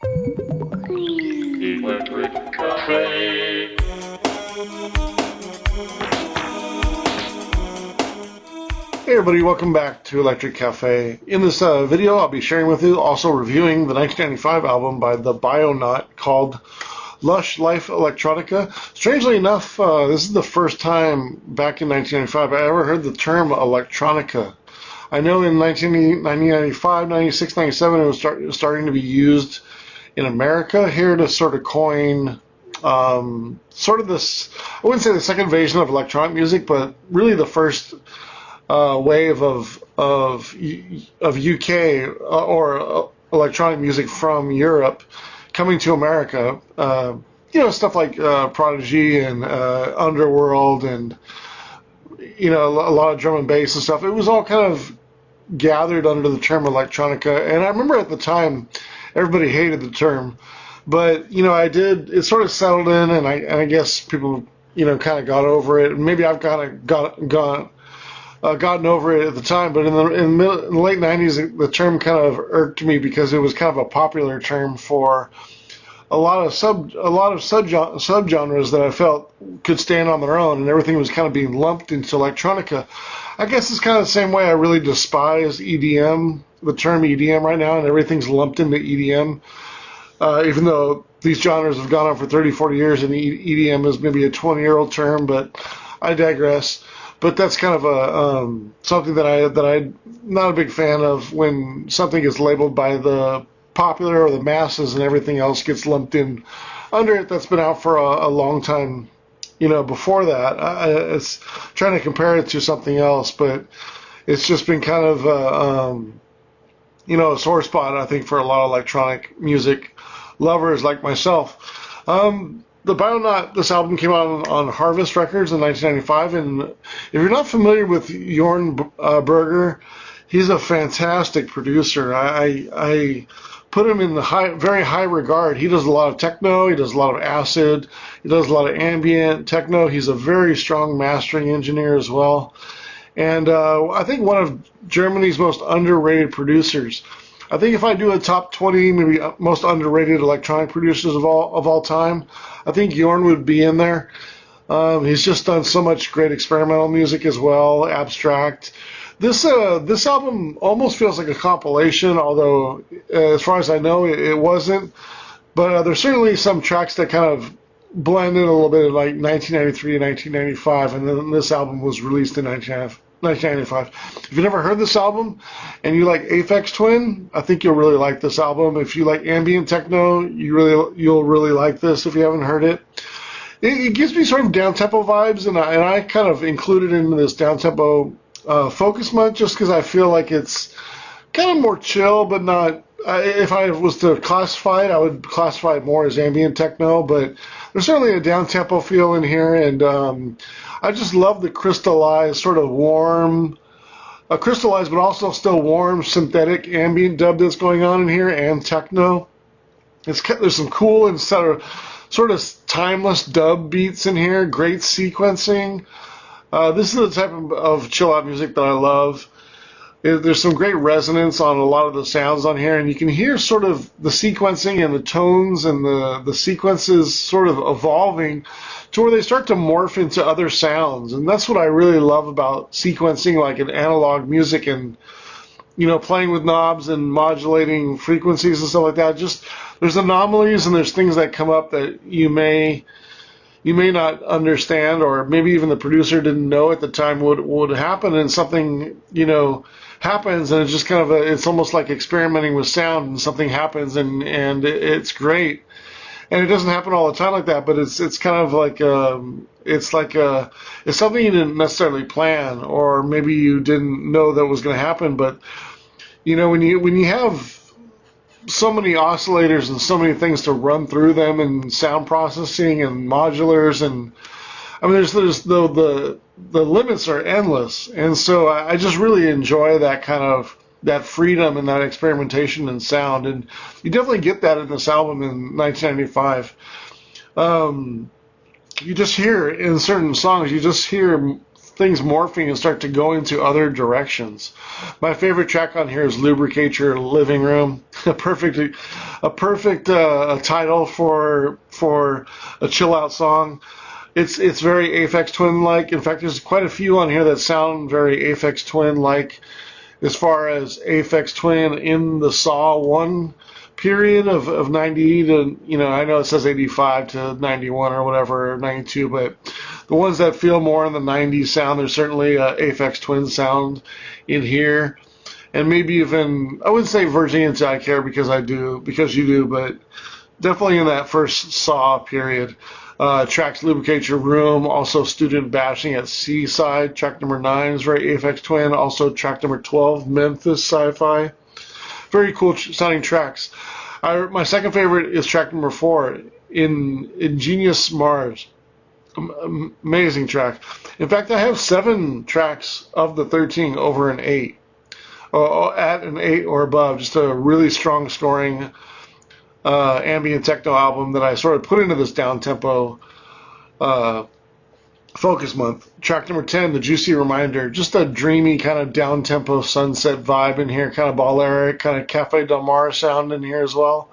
Electric Cafe. Hey everybody, welcome back to Electric Cafe. In this video, I'll be sharing with you, also reviewing the 1995 album by the Bionaut called Lush Life Electronica. Strangely enough, this is the first time back in 1995 I ever heard the term electronica. I know in 1995, 96, 97 it was starting to be used in America here to sort of coin sort of this, I wouldn't say the second invasion of electronic music, but really the first wave of UK or electronic music from Europe coming to America. Stuff like Prodigy and Underworld and a lot of drum and bass and stuff. It was all kind of gathered under the term electronica, and I remember at the time everybody hated the term, but it sort of settled in, and I guess people kind of got over it, and maybe I've kind of gotten over it at the time, but in the late 90s, the term kind of irked me because it was kind of a popular term for a lot of subgenres that I felt could stand on their own, and everything was kind of being lumped into electronica. I guess it's kind of the same way I really despise EDM, the term EDM right now, and everything's lumped into EDM, even though these genres have gone on for 30, 40 years, and EDM is maybe a 20-year-old term, but I digress. But that's kind of a something that I'm not a big fan of, when something gets labeled by the popular or the masses and everything else gets lumped in under it that's been out for a long time, before that. It's trying to compare it to something else, but it's just been kind of a sore spot, I think, for a lot of electronic music lovers like myself. The Bionaut, this album came out on Harvest Records in 1995, and if you're not familiar with Jorn Berger, he's a fantastic producer. I put him in the very high regard. He does a lot of techno, he does a lot of acid, he does a lot of ambient techno. He's a very strong mastering engineer as well, and I think one of Germany's most underrated producers. I think if I do a top 20 maybe most underrated electronic producers of all time, I think Jorn would be in there. He's just done so much great experimental music as well, abstract. This album almost feels like a compilation, although as far as I know it wasn't. But there's certainly some tracks that kind of blend in a little bit of like 1993 and 1995, and then this album was released in 1995. If you've never heard this album and you like Aphex Twin, I think you'll really like this album. If you like ambient techno, you'll really like this if you haven't heard it. It gives me sort of downtempo vibes, and I kind of included in this downtempo focus month just because I feel like it's kind of more chill, but not. If I was to classify it, I would classify it more as ambient techno, but there's certainly a downtempo feel in here, and I just love the crystallized, sort of warm, crystallized but also still warm synthetic ambient dub that's going on in here, and techno. There's some cool and sort of timeless dub beats in here, great sequencing. This is the type of chill out music that I love. There's some great resonance on a lot of the sounds on here, and you can hear sort of the sequencing and the tones and the sequences sort of evolving to where they start to morph into other sounds. And that's what I really love about sequencing, like in analog music, and playing with knobs and modulating frequencies and stuff like that. Just there's anomalies and there's things that come up that you may not understand, or maybe even the producer didn't know at the time would happen, and something happens, and it's just kind of it's almost like experimenting with sound, and something happens, and it's great. And it doesn't happen all the time like that, but it's kind of like it's something you didn't necessarily plan, or maybe you didn't know that was going to happen. But when you have so many oscillators and so many things to run through them, and sound processing and modulars, and I mean there's the limits are endless, and so I just really enjoy that freedom and that experimentation in sound, and you definitely get that in this album in 1995. You just hear in certain songs, you just hear things morphing and start to go into other directions. My favorite track on here is "Lubricate Your Living Room." a perfect title for a chill out song. It's very Aphex Twin like. In fact, there's quite a few on here that sound very Aphex Twin like, as far as Aphex Twin in the Saw 1 period of 90 to, I know it says 85 to 91 or whatever, or 92, but the ones that feel more in the 90s sound, there's certainly a Aphex Twin sound in here. And maybe even, I wouldn't say verging into I Care because you do, but definitely in that first Saw period. Tracks Lubricate Your Room, also Student Bashing at Seaside. Track number 9 is very Aphex Twin. Also track number 12, Memphis SciFi. Very cool sounding tracks. My second favorite is track number 4, Ingenieur Mars. Amazing track. In fact, I have 7 tracks of the 13 over an 8. At an 8 or above. Just a really strong scoring ambient techno album that I sort of put into this down-tempo focus month. Track number 10, The Juicy Reminder. Just a dreamy kind of down-tempo sunset vibe in here, kind of Balearic, kind of Cafe Del Mar sound in here as well.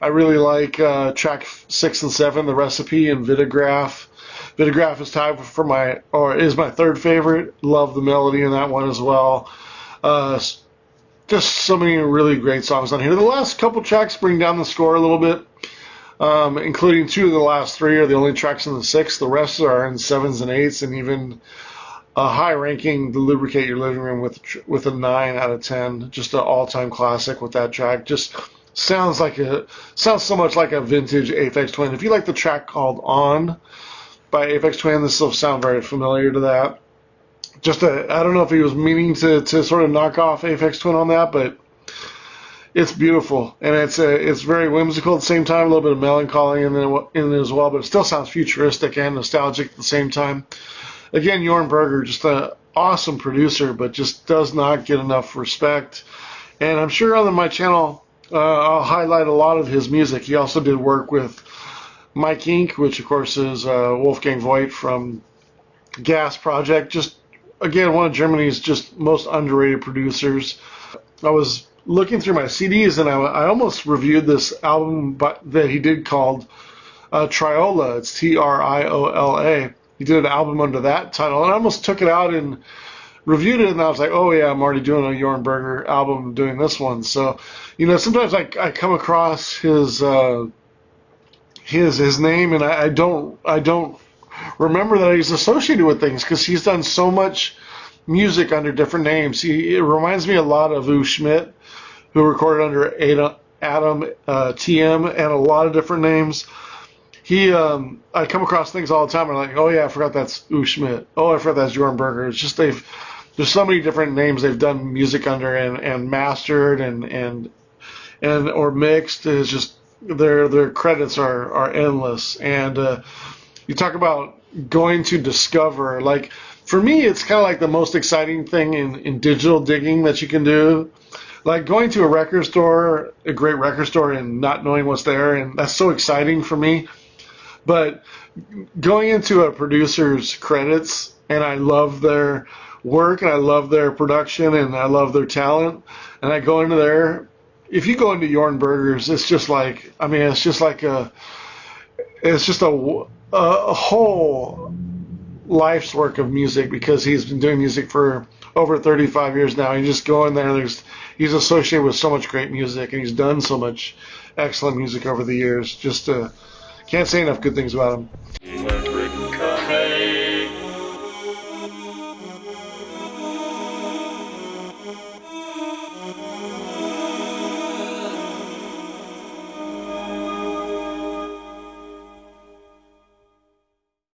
I really like track 6 and 7, The Receipe and Vitagraph. Vitagraph is tied is my third favorite. Love the melody in that one as well. Just so many really great songs on here. The last couple tracks bring down the score a little bit, including 2 of the last 3 are the only tracks in the 6. The rest are in 7s and 8s, and even a high ranking, the Lubricate Your Living Room with a 9 out of 10. Just an all-time classic with that track. Just sounds so much like a vintage Aphex Twin. If you like the track called On by Aphex Twin, this will sound very familiar to that. I don't know if he was meaning to sort of knock off Aphex Twin on that, but it's beautiful, and it's very whimsical at the same time, a little bit of melancholy in it as well, but it still sounds futuristic and nostalgic at the same time. Again, Jorn Berger, just an awesome producer, but just does not get enough respect. And I'm sure on my channel I'll highlight a lot of his music. He also did work with Mike Inc., which of course is Wolfgang Voigt from Gas Project. Just again, one of Germany's just most underrated producers. I was looking through my CDs, and I almost reviewed this album that he did called Triola. It's Triola. He did an album under that title, and I almost took it out and reviewed it, and I was like, oh yeah, I'm already doing a Jorn Berger album, doing this one. So, sometimes I come across his name, and I don't remember that he's associated with things, because he's done so much music under different names. It reminds me a lot of U Schmidt, who recorded under Adam TM and a lot of different names. I come across things all the time, and I'm like, oh yeah, I forgot that's U Schmidt. Oh, I forgot that's Jorn Berger. It's just there's so many different names they've done music under and mastered and or mixed. It's just their credits are endless. And you talk about going to discover, like, for me, it's kind of like the most exciting thing in digital digging that you can do. Like going to a record store, a great record store, and not knowing what's there, and that's so exciting for me. But going into a producer's credits, and I love their work, and I love their production, and I love their talent, and I go into there. If you go into Jorn Berger's, it's just like, it's just a whole life's work of music, because he's been doing music for over 35 years now. You just go in there, he's associated with so much great music, and he's done so much excellent music over the years. Just can't say enough good things about him.